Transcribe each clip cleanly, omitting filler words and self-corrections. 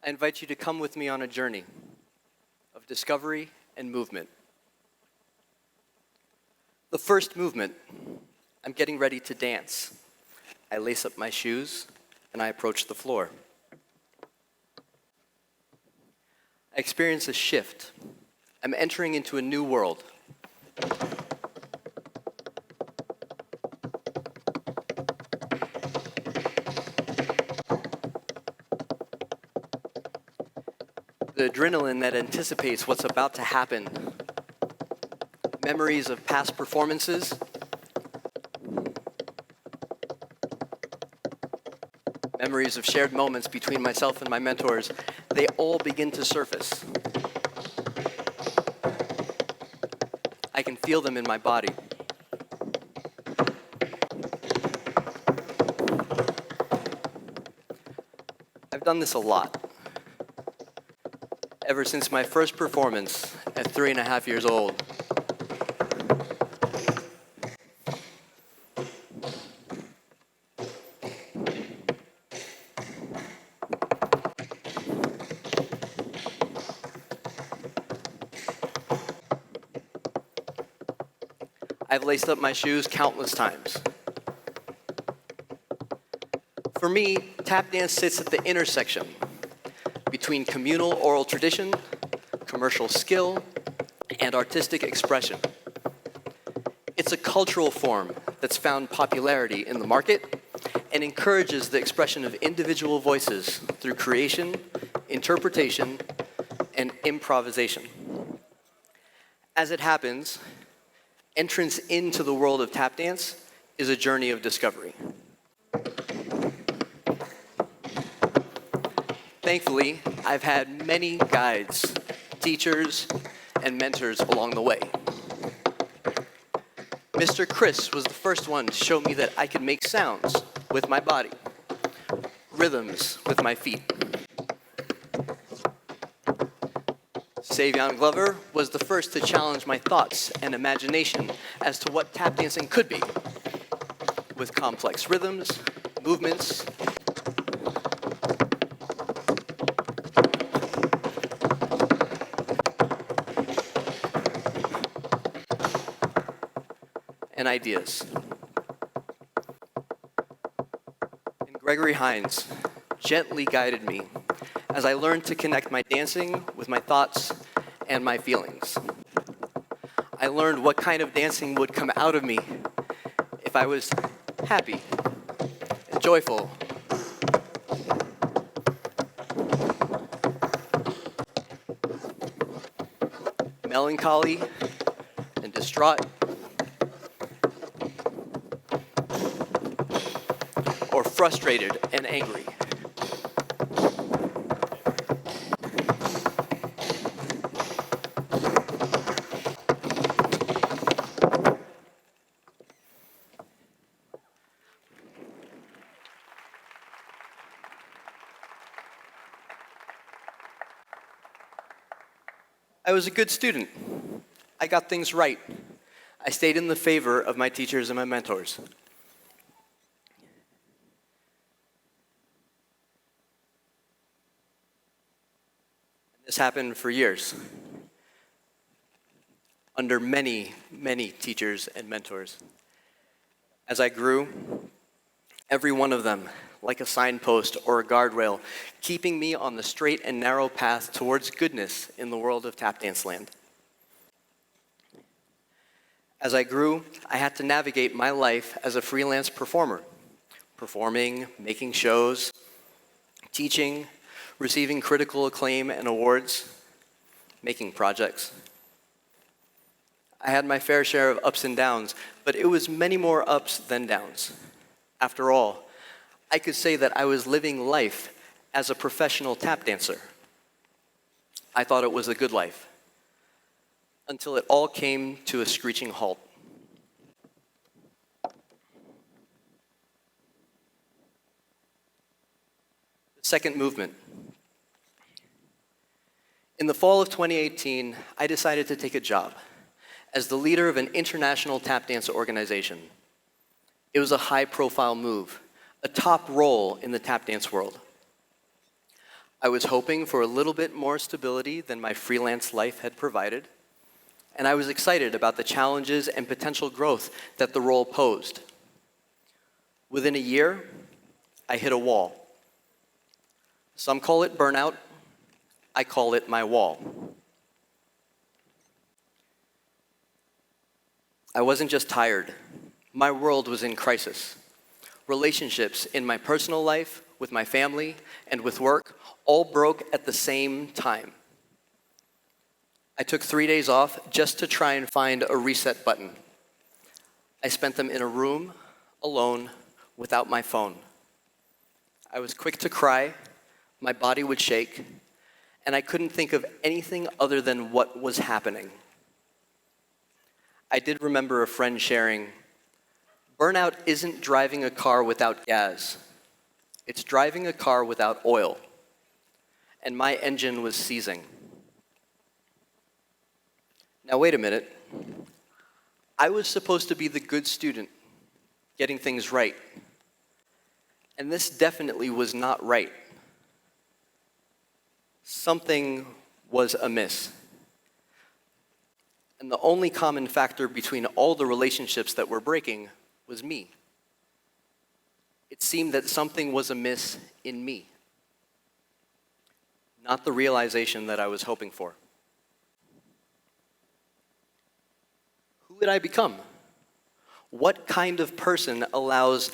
I invite you to come with me on a journey of discovery and movement. The first movement, I'm getting ready to dance. I lace up my shoes and I approach the floor. I experience a shift. I'm entering into a new world. The adrenaline that anticipates what's about to happen. Memories of past performances. Memories of shared moments between myself and my mentors. They all begin to surface. I can feel them in my body. I've done this a lot. Ever since my first performance at 3.5 years old. I've laced up my shoes countless times. For me, tap dance sits at the intersection between communal oral tradition, commercial skill, and artistic expression. It's a cultural form that's found popularity in the market and encourages the expression of individual voices through creation, interpretation, and improvisation. As it happens, entrance into the world of tap dance is a journey of discovery. Thankfully, I've had many guides, teachers, and mentors along the way. Mr. Chris was the first one to show me that I could make sounds with my body, rhythms with my feet. Savion Glover was the first to challenge my thoughts and imagination as to what tap dancing could be, with complex rhythms, movements, and ideas. And Gregory Hines gently guided me as I learned to connect my dancing with my thoughts and my feelings. I learned what kind of dancing would come out of me if I was happy and joyful, melancholy and distraught, or frustrated and angry. I was a good student. I got things right. I stayed in the favor of my teachers and my mentors. This happened for years, under many, many teachers and mentors. As I grew, every one of them, like a signpost or a guardrail, keeping me on the straight and narrow path towards goodness in the world of tap dance land. As I grew, I had to navigate my life as a freelance performer, performing, making shows, teaching, receiving critical acclaim and awards, making projects. I had my fair share of ups and downs, but it was many more ups than downs. After all, I could say that I was living life as a professional tap dancer. I thought it was a good life, until it all came to a screeching halt. The second movement. In the fall of 2018, I decided to take a job as the leader of an international tap dance organization. It was a high-profile move, a top role in the tap dance world. I was hoping for a little bit more stability than my freelance life had provided, and I was excited about the challenges and potential growth that the role posed. Within a year, I hit a wall. Some call it burnout. I call it my wall. I wasn't just tired. My world was in crisis. Relationships in my personal life, with my family, and with work all broke at the same time. I took 3 days off just to try and find a reset button. I spent them in a room, alone, without my phone. I was quick to cry, my body would shake, and I couldn't think of anything other than what was happening. I did remember a friend sharing, "Burnout isn't driving a car without gas. It's driving a car without oil." And my engine was seizing. Now wait a minute. I was supposed to be the good student, getting things right. And this definitely was not right. Something was amiss. And the only common factor between all the relationships that were breaking was me. It seemed that something was amiss in me, not the realization that I was hoping for. Who would I become? What kind of person allows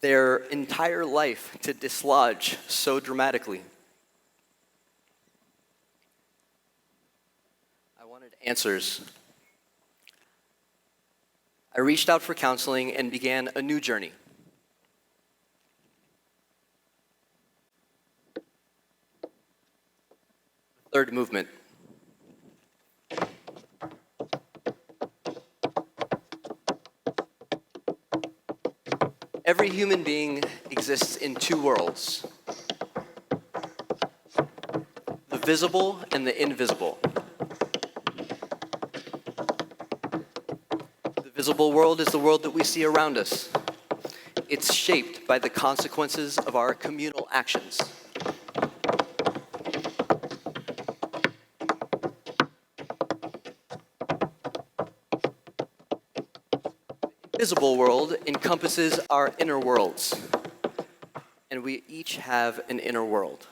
their entire life to dislodge so dramatically? I wanted answers. I reached out for counseling and began a new journey. Third movement. Every human being exists in two worlds, the visible and the invisible. The visible world is the world that we see around us. It's shaped by the consequences of our communal actions. The invisible world encompasses our inner worlds, and we each have an inner world.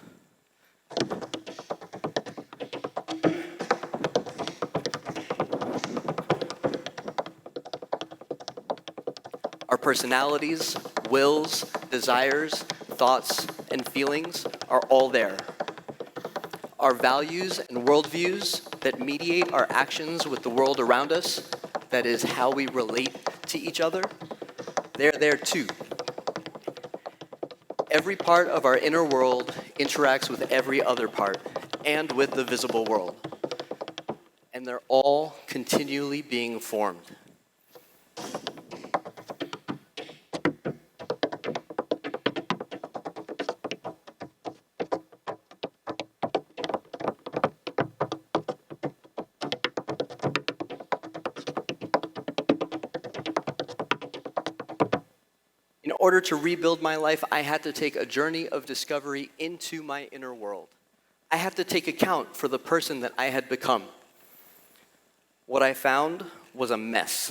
Our personalities, wills, desires, thoughts, and feelings are all there. Our values and worldviews that mediate our actions with the world around us, that is how we relate to each other, they're there too. Every part of our inner world interacts with every other part and with the visible world. And they're all continually being formed. In order to rebuild my life, I had to take a journey of discovery into my inner world. I had to take account for the person that I had become. What I found was a mess.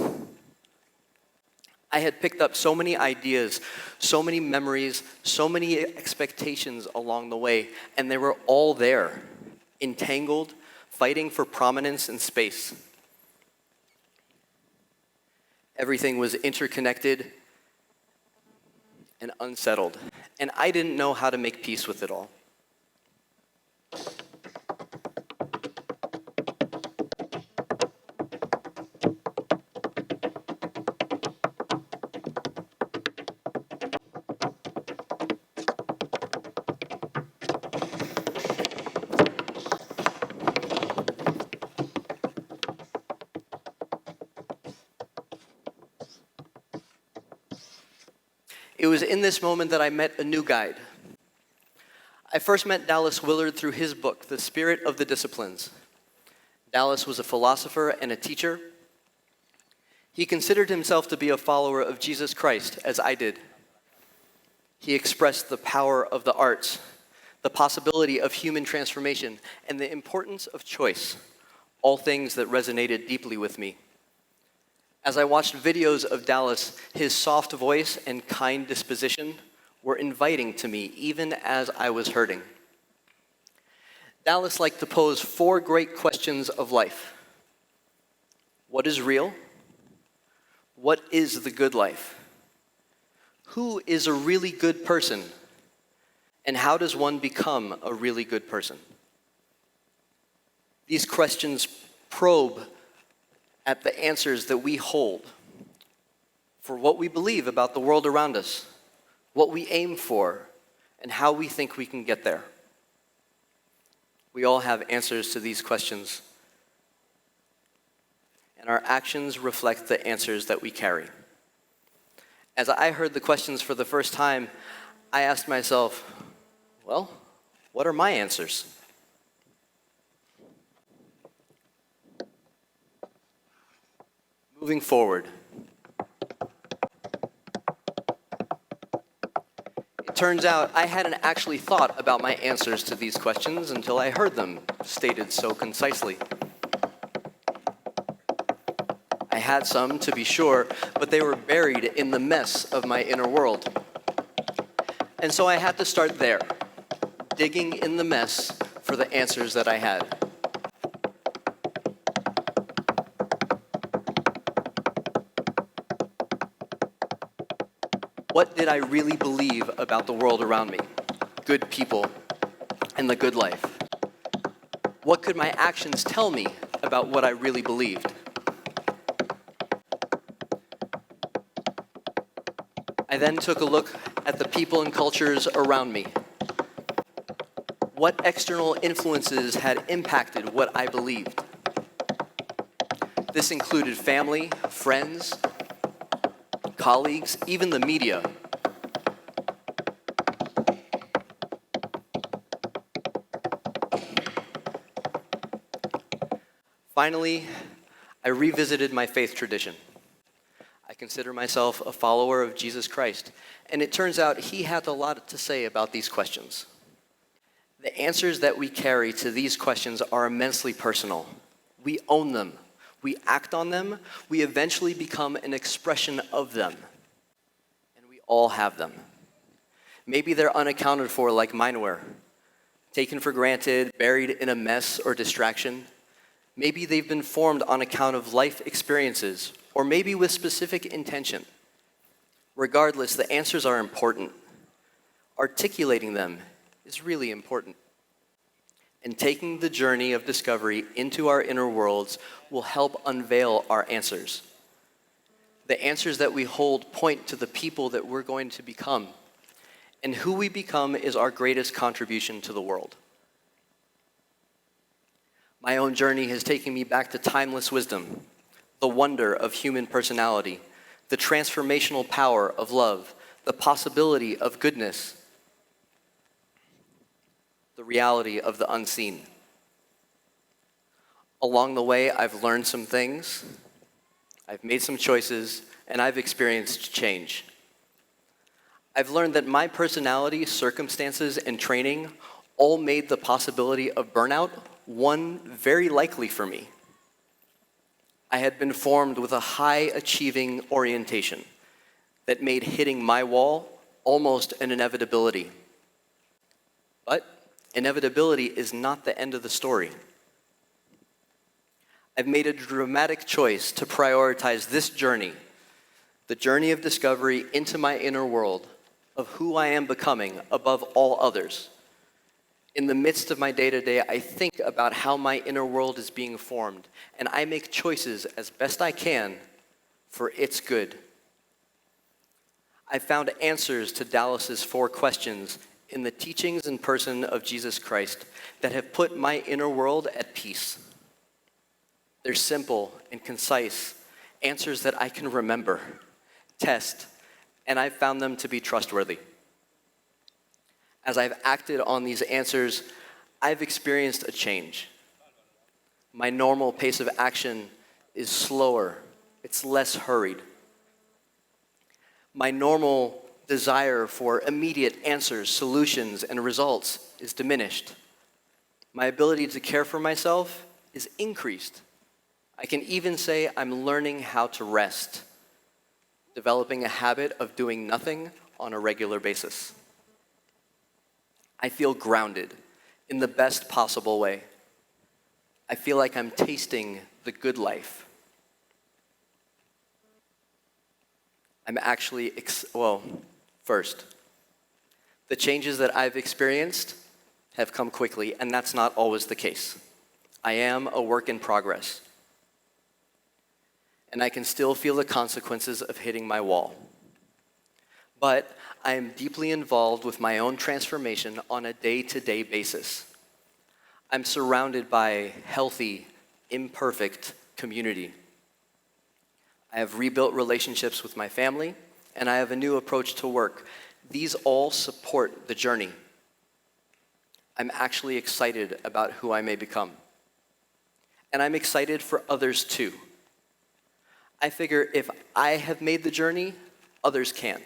I had picked up so many ideas, so many memories, so many expectations along the way, and they were all there, entangled, fighting for prominence and space. Everything was interconnected and unsettled, and I didn't know how to make peace with it all. It was in this moment that I met a new guide. I first met Dallas Willard through his book, The Spirit of the Disciplines. Dallas was a philosopher and a teacher. He considered himself to be a follower of Jesus Christ, as I did. He expressed the power of the arts, the possibility of human transformation, and the importance of choice, all things that resonated deeply with me. As I watched videos of Dallas, his soft voice and kind disposition were inviting to me even as I was hurting. Dallas liked to pose 4 great questions of life. What is real? What is the good life? Who is a really good person? And how does one become a really good person? These questions probe at the answers that we hold for what we believe about the world around us, what we aim for, and how we think we can get there. We all have answers to these questions, and our actions reflect the answers that we carry. As I heard the questions for the first time, I asked myself, well, what are my answers? Moving forward, it turns out I hadn't actually thought about my answers to these questions until I heard them stated so concisely. I had some, to be sure, but they were buried in the mess of my inner world. And so I had to start there, digging in the mess for the answers that I had. What did I really believe about the world around me, good people, and the good life? What could my actions tell me about what I really believed? I then took a look at the people and cultures around me. What external influences had impacted what I believed? This included family, friends, colleagues, even the media. Finally, I revisited my faith tradition. I consider myself a follower of Jesus Christ, and it turns out he had a lot to say about these questions. The answers that we carry to these questions are immensely personal. We own them. We act on them. We eventually become an expression of them. And we all have them. Maybe they're unaccounted for like mine were, taken for granted, buried in a mess or distraction. Maybe they've been formed on account of life experiences, or maybe with specific intention. Regardless, the answers are important. Articulating them is really important. And taking the journey of discovery into our inner worlds will help unveil our answers. The answers that we hold point to the people that we're going to become. And who we become is our greatest contribution to the world. My own journey has taken me back to timeless wisdom, the wonder of human personality, the transformational power of love, the possibility of goodness, the reality of the unseen. Along the way, I've learned some things, I've made some choices, and I've experienced change. I've learned that my personality, circumstances, and training all made the possibility of burnout one very likely for me. I had been formed with a high-achieving orientation that made hitting my wall almost an inevitability. But inevitability is not the end of the story. I've made a dramatic choice to prioritize this journey, the journey of discovery into my inner world, of who I am becoming above all others. In the midst of my day-to-day, I think about how my inner world is being formed, and I make choices as best I can for its good. I found answers to Dallas's 4 questions in the teachings and person of Jesus Christ that have put my inner world at peace. They're simple and concise, answers that I can remember, test, and I've found them to be trustworthy. As I've acted on these answers, I've experienced a change. My normal pace of action is slower. It's less hurried. My normal desire for immediate answers, solutions, and results is diminished. My ability to care for myself is increased. I can even say I'm learning how to rest, developing a habit of doing nothing on a regular basis. I feel grounded in the best possible way. I feel like I'm tasting the good life. I'm actually, first, the changes that I've experienced have come quickly, and that's not always the case. I am a work in progress, and I can still feel the consequences of hitting my wall. But I am deeply involved with my own transformation on a day-to-day basis. I'm surrounded by healthy, imperfect community. I have rebuilt relationships with my family, and I have a new approach to work. These all support the journey. I'm actually excited about who I may become. And I'm excited for others too. I figure if I have made the journey, others can.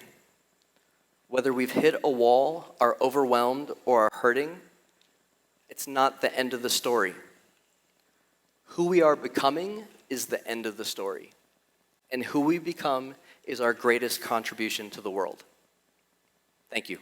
Whether we've hit a wall, are overwhelmed, or are hurting, it's not the end of the story. Who we are becoming is the end of the story. And who we become is our greatest contribution to the world. Thank you.